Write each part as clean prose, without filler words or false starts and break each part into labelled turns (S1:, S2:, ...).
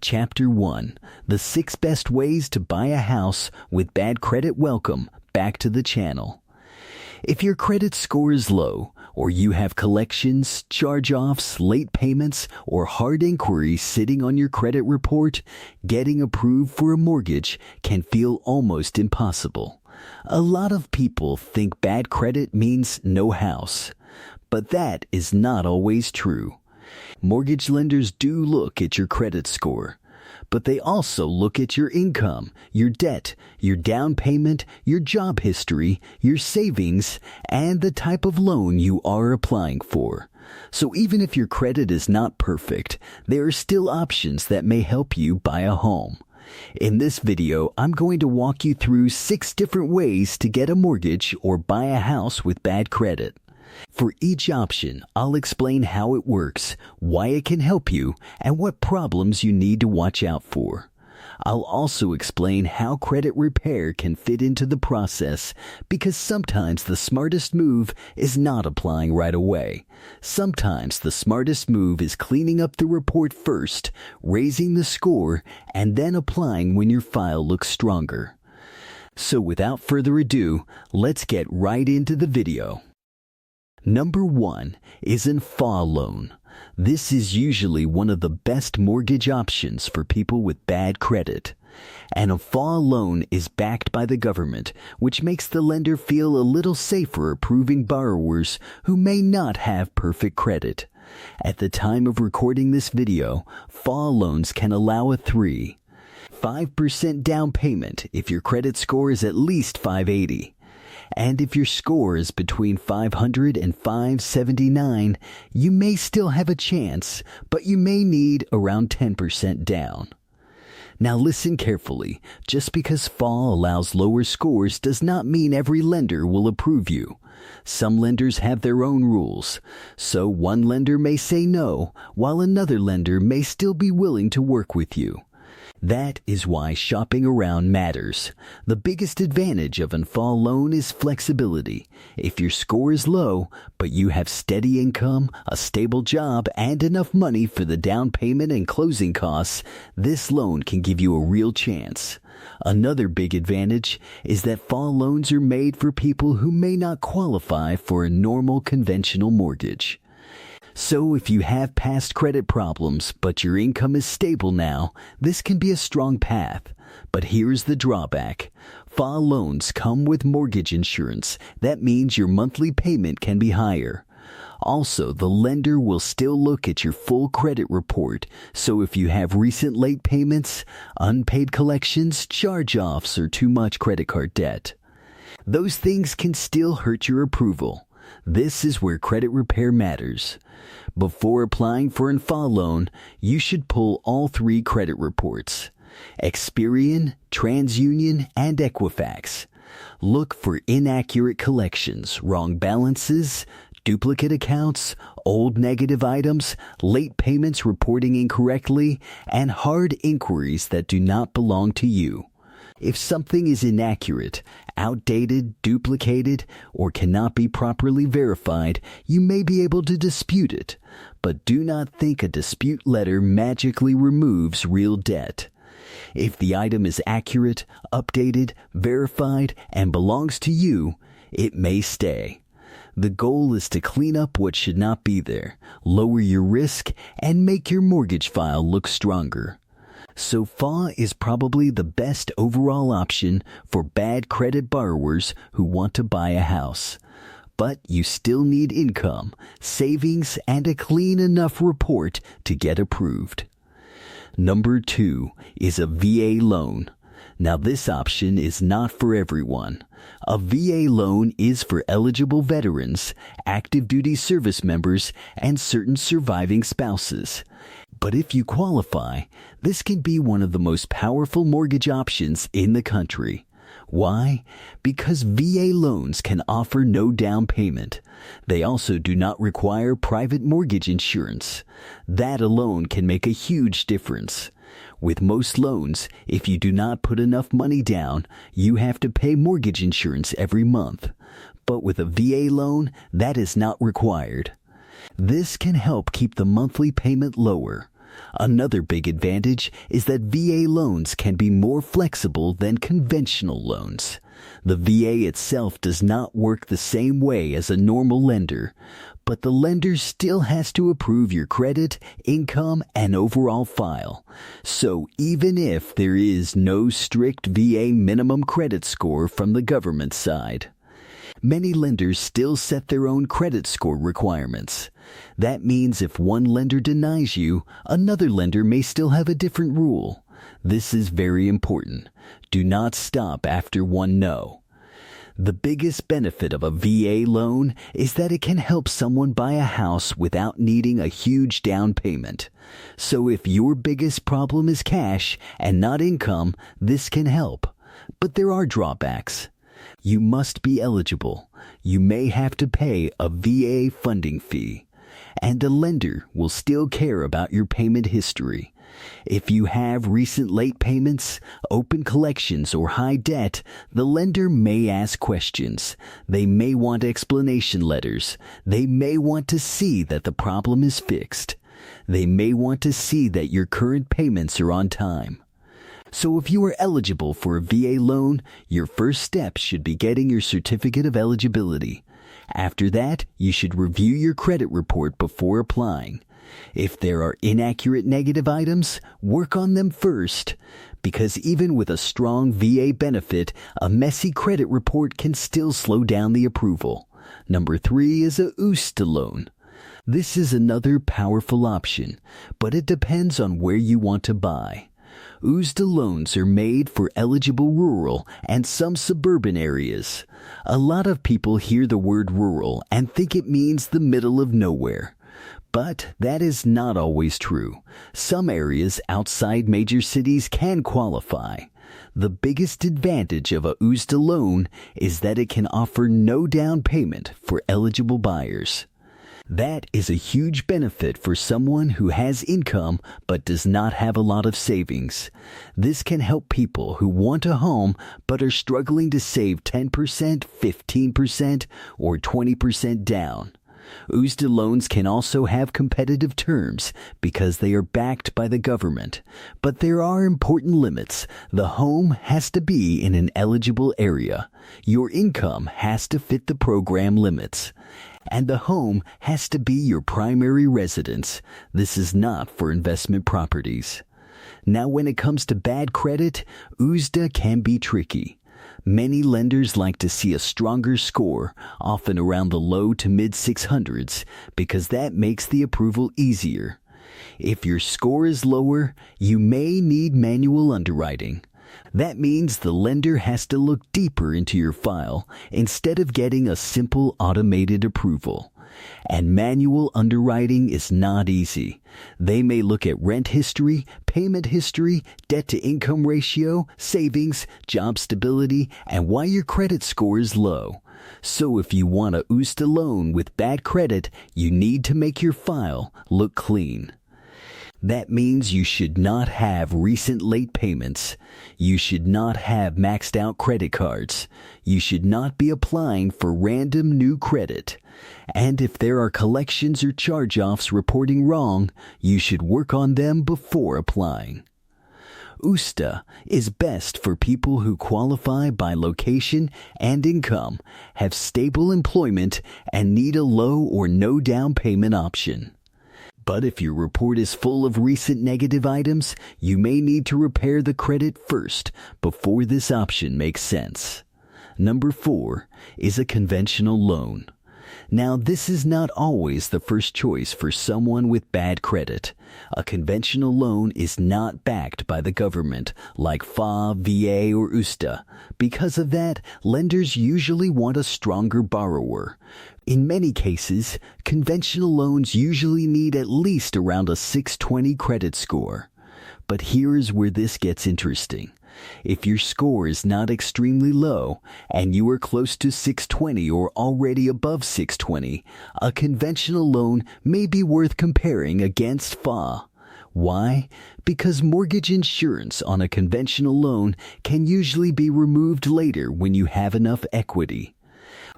S1: Chapter 1, The 6 Best Ways to Buy a House with Bad Credit. Welcome back to the channel. If your credit score is low, or you have collections, charge-offs, late payments, or hard inquiries sitting on your credit report, getting approved for a mortgage can feel almost impossible. A lot of people think bad credit means no house, but that is not always true. Mortgage lenders do look at your credit score, but they also look at your income, your debt, your down payment, your job history, your savings, and the type of loan you are applying for. So even if your credit is not perfect, there are still options that may help you buy a home. In this video, I'm going to walk you through 6 different ways to get a mortgage or buy a house with bad credit. For each option, I'll explain how it works, why it can help you, and what problems you need to watch out for. I'll also explain how credit repair can fit into the process, because sometimes the smartest move is not applying right away. Sometimes the smartest move is cleaning up the report first, raising the score, and then applying when your file looks stronger. So without further ado, let's get right into the video. Number 1 is an FHA loan. This is usually one of the best mortgage options for people with bad credit. And a FHA loan is backed by the government, which makes the lender feel a little safer approving borrowers who may not have perfect credit. At the time of recording this video, FHA loans can allow a 5% down payment if your credit score is at least 580. And if your score is between 500 and 579, you may still have a chance, but you may need around 10% down. Now listen carefully. Just because FHA allows lower scores does not mean every lender will approve you. Some lenders have their own rules, so one lender may say no, while another lender may still be willing to work with you. That is why shopping around matters. The biggest advantage of an FHA loan is flexibility. If your score is low, but you have steady income, a stable job, and enough money for the down payment and closing costs, this loan can give you a real chance. Another big advantage is that FHA loans are made for people who may not qualify for a normal conventional mortgage. So if you have past credit problems, but your income is stable now, this can be a strong path. But here's the drawback. FHA loans come with mortgage insurance. That means your monthly payment can be higher. Also, the lender will still look at your full credit report, so if you have recent late payments, unpaid collections, charge-offs, or too much credit card debt, those things can still hurt your approval. This is where credit repair matters. Before applying for an FHA loan, you should pull all 3 credit reports: Experian, TransUnion, and Equifax. Look for inaccurate collections, wrong balances, duplicate accounts, old negative items, late payments reporting incorrectly, and hard inquiries that do not belong to you. If something is inaccurate, outdated, duplicated, or cannot be properly verified, you may be able to dispute it. But do not think a dispute letter magically removes real debt. If the item is accurate, updated, verified, and belongs to you, it may stay. The goal is to clean up what should not be there, lower your risk, and make your mortgage file look stronger. So FHA is probably the best overall option for bad credit borrowers who want to buy a house. But you still need income, savings, and a clean enough report to get approved. Number 2 is a VA loan. Now this option is not for everyone. A VA loan is for eligible veterans, active duty service members, and certain surviving spouses. But if you qualify, this can be one of the most powerful mortgage options in the country. Why? Because VA loans can offer no down payment. They also do not require private mortgage insurance. That alone can make a huge difference. With most loans, if you do not put enough money down, you have to pay mortgage insurance every month. But with a VA loan, that is not required. This can help keep the monthly payment lower. Another big advantage is that VA loans can be more flexible than conventional loans. The VA itself does not work the same way as a normal lender, but the lender still has to approve your credit, income, and overall file. So even if there is no strict VA minimum credit score from the government side, many lenders still set their own credit score requirements. That means if one lender denies you, another lender may still have a different rule. This is very important. Do not stop after one no. The biggest benefit of a VA loan is that it can help someone buy a house without needing a huge down payment. So if your biggest problem is cash and not income, this can help. But there are drawbacks. You must be eligible. You may have to pay a VA funding fee. And a lender will still care about your payment history. If you have recent late payments, open collections, or high debt, the lender may ask questions. They may want explanation letters. They may want to see that the problem is fixed. They may want to see that your current payments are on time. So if you are eligible for a VA loan, your first step should be getting your certificate of eligibility. After that, you should review your credit report before applying. If there are inaccurate negative items, work on them first. Because even with a strong VA benefit, a messy credit report can still slow down the approval. Number 3 is a USDA loan. This is another powerful option, but it depends on where you want to buy. USDA loans are made for eligible rural and some suburban areas. A lot of people hear the word rural and think it means the middle of nowhere. But that is not always true. Some areas outside major cities can qualify. The biggest advantage of a USDA loan is that it can offer no down payment for eligible buyers. That is a huge benefit for someone who has income but does not have a lot of savings. This can help people who want a home but are struggling to save 10%, 15%, or 20% down. USDA loans can also have competitive terms because they are backed by the government. But there are important limits. The home has to be in an eligible area. Your income has to fit the program limits. And the home has to be your primary residence. This is not for investment properties. Now, when it comes to bad credit, USDA can be tricky. Many lenders like to see a stronger score, often around the low to mid 600s, because that makes the approval easier. If your score is lower, you may need manual underwriting. That means the lender has to look deeper into your file instead of getting a simple automated approval. And manual underwriting is not easy. They may look at rent history, payment history, debt-to-income ratio, savings, job stability, and why your credit score is low. So if you want a USDA loan with bad credit, you need to make your file look clean. That means you should not have recent late payments. You should not have maxed out credit cards. You should not be applying for random new credit. And if there are collections or charge-offs reporting wrong, you should work on them before applying. USDA is best for people who qualify by location and income, have stable employment, and need a low or no down payment option. But if your report is full of recent negative items, you may need to repair the credit first before this option makes sense. Number 4 is a conventional loan. Now, this is not always the first choice for someone with bad credit. A conventional loan is not backed by the government like FA, VA, or USDA. Because of that, lenders usually want a stronger borrower. In many cases, conventional loans usually need at least around a 620 credit score. But here is where this gets interesting. If your score is not extremely low and you are close to 620 or already above 620, a conventional loan may be worth comparing against FA. Why? Because mortgage insurance on a conventional loan can usually be removed later when you have enough equity.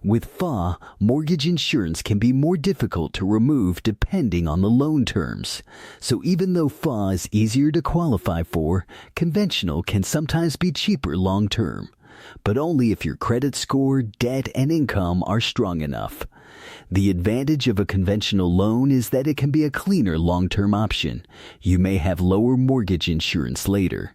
S1: With FA, mortgage insurance can be more difficult to remove depending on the loan terms. So even though FA is easier to qualify for, conventional can sometimes be cheaper long term. But only if your credit score, debt, and income are strong enough. The advantage of a conventional loan is that it can be a cleaner long-term option. You may have lower mortgage insurance later.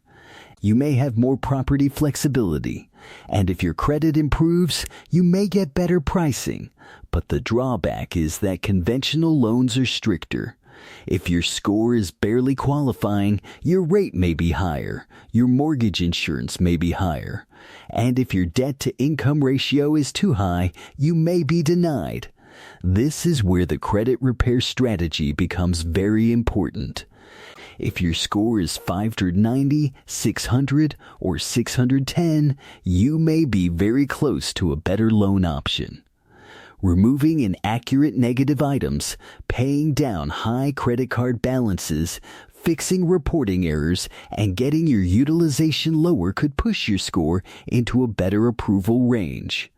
S1: You may have more property flexibility. And if your credit improves, you may get better pricing. But the drawback is that conventional loans are stricter. If your score is barely qualifying, your rate may be higher, your mortgage insurance may be higher, and if your debt-to-income ratio is too high, you may be denied. This is where the credit repair strategy becomes very important. If your score is 590, 600, or 610, you may be very close to a better loan option. Removing inaccurate negative items, paying down high credit card balances, fixing reporting errors, and getting your utilization lower could push your score into a better approval range.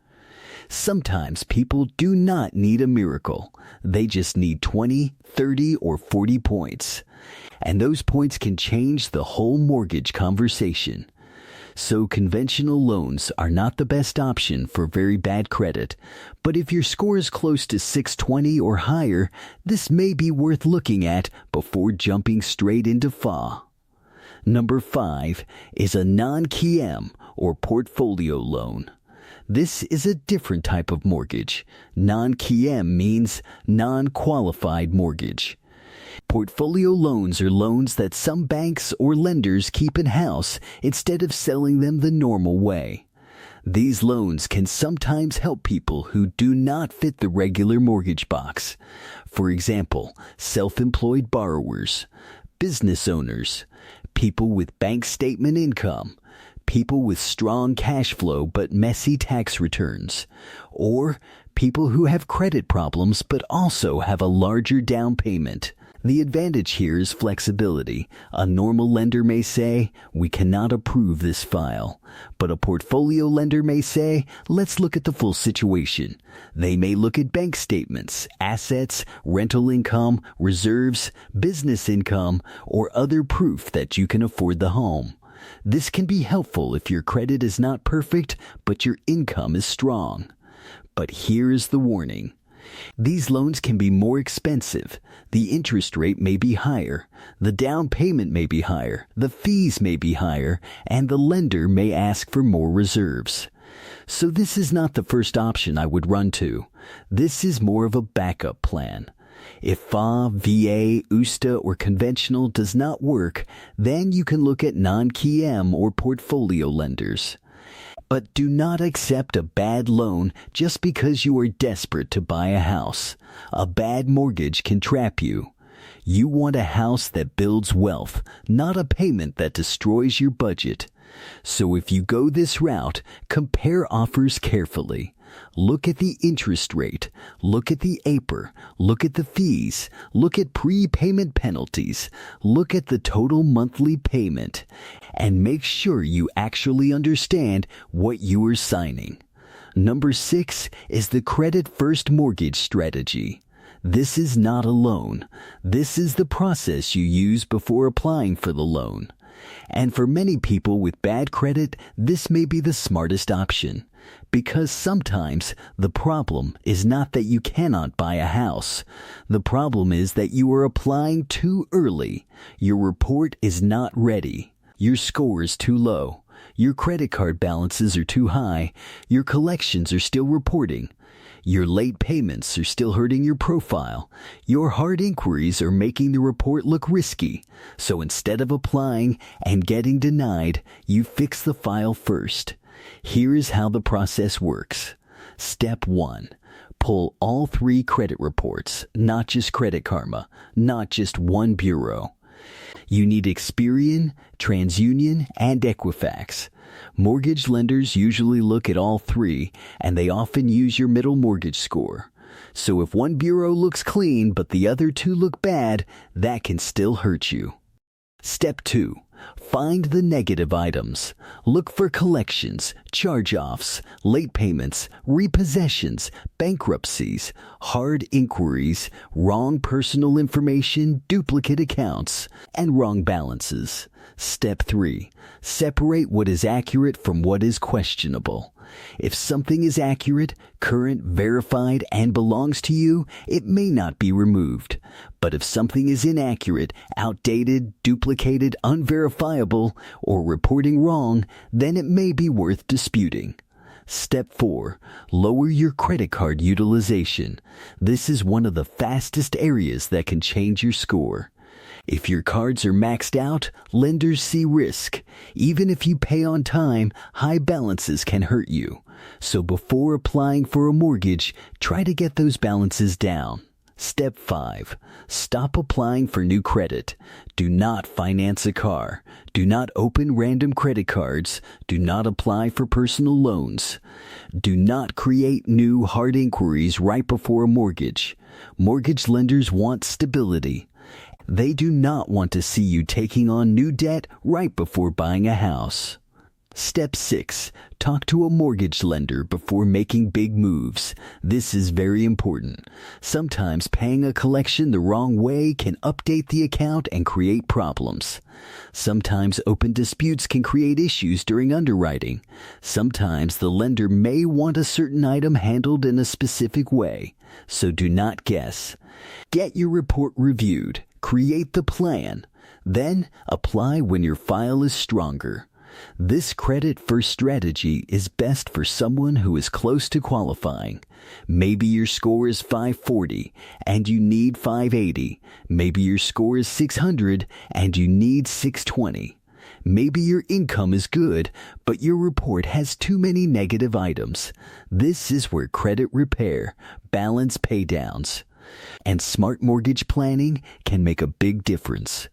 S1: Sometimes people do not need a miracle. They just need 20, 30, or 40 points. And those points can change the whole mortgage conversation. So conventional loans are not the best option for very bad credit, but if your score is close to 620 or higher, this may be worth looking at before jumping straight into FA. Number 5 is a non-QM or portfolio loan. This is a different type of mortgage. Non-QM means non-qualified mortgage. Portfolio loans are loans that some banks or lenders keep in-house instead of selling them the normal way. These loans can sometimes help people who do not fit the regular mortgage box. For example, self-employed borrowers, business owners, people with bank statement income, people with strong cash flow but messy tax returns, or people who have credit problems but also have a larger down payment. The advantage here is flexibility. A normal lender may say, "We cannot approve this file." But a portfolio lender may say, "Let's look at the full situation." They may look at bank statements, assets, rental income, reserves, business income, or other proof that you can afford the home. This can be helpful if your credit is not perfect, but your income is strong. But here is the warning. These loans can be more expensive. The interest rate may be higher. The down payment may be higher. The fees may be higher. And the lender may ask for more reserves. So this is not the first option I would run to. This is more of a backup plan. If FA, VA, USDA, or conventional does not work, then you can look at non-QM or portfolio lenders. But do not accept a bad loan just because you are desperate to buy a house. A bad mortgage can trap you. You want a house that builds wealth, not a payment that destroys your budget. So if you go this route, compare offers carefully. Look at the interest rate, look at the APR, look at the fees, look at prepayment penalties, look at the total monthly payment, and make sure you actually understand what you are signing. Number 6 is the credit first mortgage strategy. This is not a loan. This is the process you use before applying for the loan. And for many people with bad credit, this may be the smartest option. Because sometimes the problem is not that you cannot buy a house. The problem is that you are applying too early. Your report is not ready. Your score is too low. Your credit card balances are too high. Your collections are still reporting. Your late payments are still hurting your profile. Your hard inquiries are making the report look risky. So instead of applying and getting denied, you fix the file first. Here is how the process works. Step 1. Pull all 3 credit reports, not just Credit Karma, not just one bureau. You need Experian, TransUnion, and Equifax. Mortgage lenders usually look at all 3, and they often use your middle mortgage score. So if one bureau looks clean but the other 2 look bad, that can still hurt you. Step 2. Find the negative items. Look for collections, charge-offs, late payments, repossessions, bankruptcies, hard inquiries, wrong personal information, duplicate accounts, and wrong balances. Step 3. Separate what is accurate from what is questionable. If something is accurate, current, verified, and belongs to you, it may not be removed. But if something is inaccurate, outdated, duplicated, unverifiable, or reporting wrong, then it may be worth disputing. Step 4. Lower your credit card utilization. This is one of the fastest areas that can change your score. If your cards are maxed out, lenders see risk. Even if you pay on time, high balances can hurt you. So before applying for a mortgage, try to get those balances down. Step 5. Stop applying for new credit. Do not finance a car. Do not open random credit cards. Do not apply for personal loans. Do not create new hard inquiries right before a mortgage. Mortgage lenders want stability. They do not want to see you taking on new debt right before buying a house. Step 6. Talk to a mortgage lender before making big moves. This is very important. Sometimes paying a collection the wrong way can update the account and create problems. Sometimes open disputes can create issues during underwriting. Sometimes the lender may want a certain item handled in a specific way, so do not guess. Get your report reviewed. Create the plan. Then apply when your file is stronger. This credit-first strategy is best for someone who is close to qualifying. Maybe your score is 540 and you need 580. Maybe your score is 600 and you need 620. Maybe your income is good, but your report has too many negative items. This is where credit repair, balance paydowns, and smart mortgage planning can make a big difference.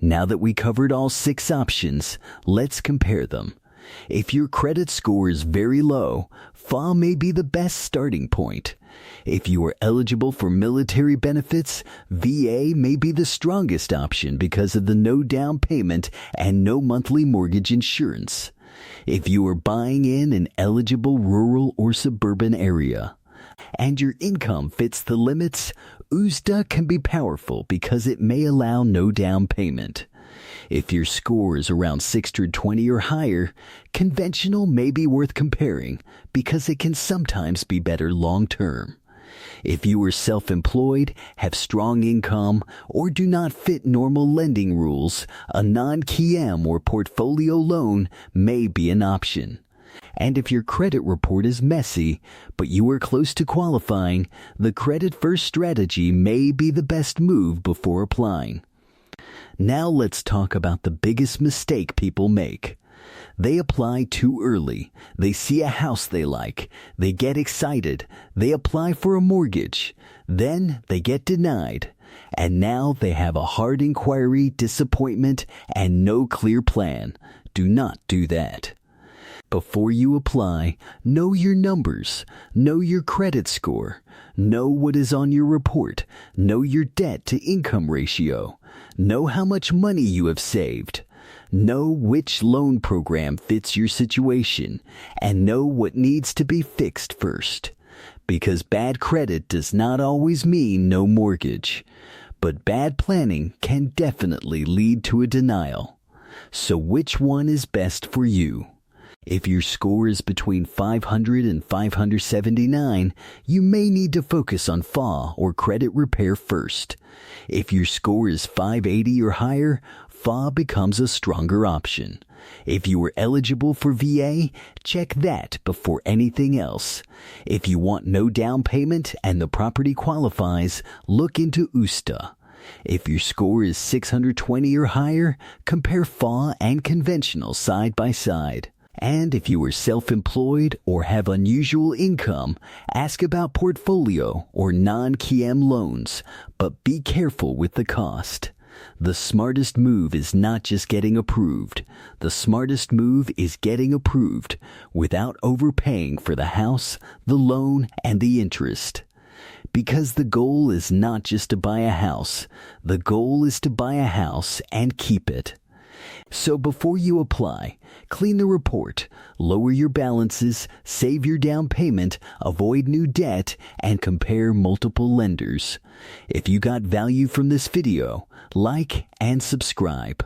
S1: Now that we covered all 6 options, let's compare them. If your credit score is very low, FA may be the best starting point. If you are eligible for military benefits, VA may be the strongest option because of the no down payment and no monthly mortgage insurance. If you are buying in an eligible rural or suburban area, and your income fits the limits, USDA can be powerful because it may allow no down payment. If your score is around 620 or higher, conventional may be worth comparing because it can sometimes be better long term. If you are self-employed, have strong income, or do not fit normal lending rules, a non-QM or portfolio loan may be an option. And if your credit report is messy, but you are close to qualifying, the credit-first strategy may be the best move before applying. Now let's talk about the biggest mistake people make. They apply too early. They see a house they like. They get excited. They apply for a mortgage. Then they get denied. And now they have a hard inquiry, disappointment, and no clear plan. Do not do that. Before you apply, know your numbers, know your credit score, know what is on your report, know your debt-to-income ratio, know how much money you have saved, know which loan program fits your situation, and know what needs to be fixed first. Because bad credit does not always mean no mortgage, but bad planning can definitely lead to a denial. So which one is best for you? If your score is between 500 and 579, you may need to focus on FA or credit repair first. If your score is 580 or higher, FA becomes a stronger option. If you are eligible for VA, check that before anything else. If you want no down payment and the property qualifies, look into USDA. If your score is 620 or higher, compare FA and conventional side by side. And if you are self-employed or have unusual income, ask about portfolio or non-QM loans, but be careful with the cost. The smartest move is not just getting approved. The smartest move is getting approved without overpaying for the house, the loan, and the interest. Because the goal is not just to buy a house. The goal is to buy a house and keep it. So before you apply, clean the report, lower your balances, save your down payment, avoid new debt, and compare multiple lenders. If you got value from this video, like and subscribe.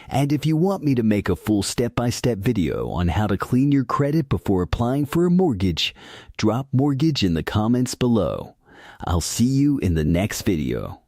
S1: And if you want me to make a full step-by-step video on how to clean your credit before applying for a mortgage, drop mortgage in the comments below. I'll see you in the next video.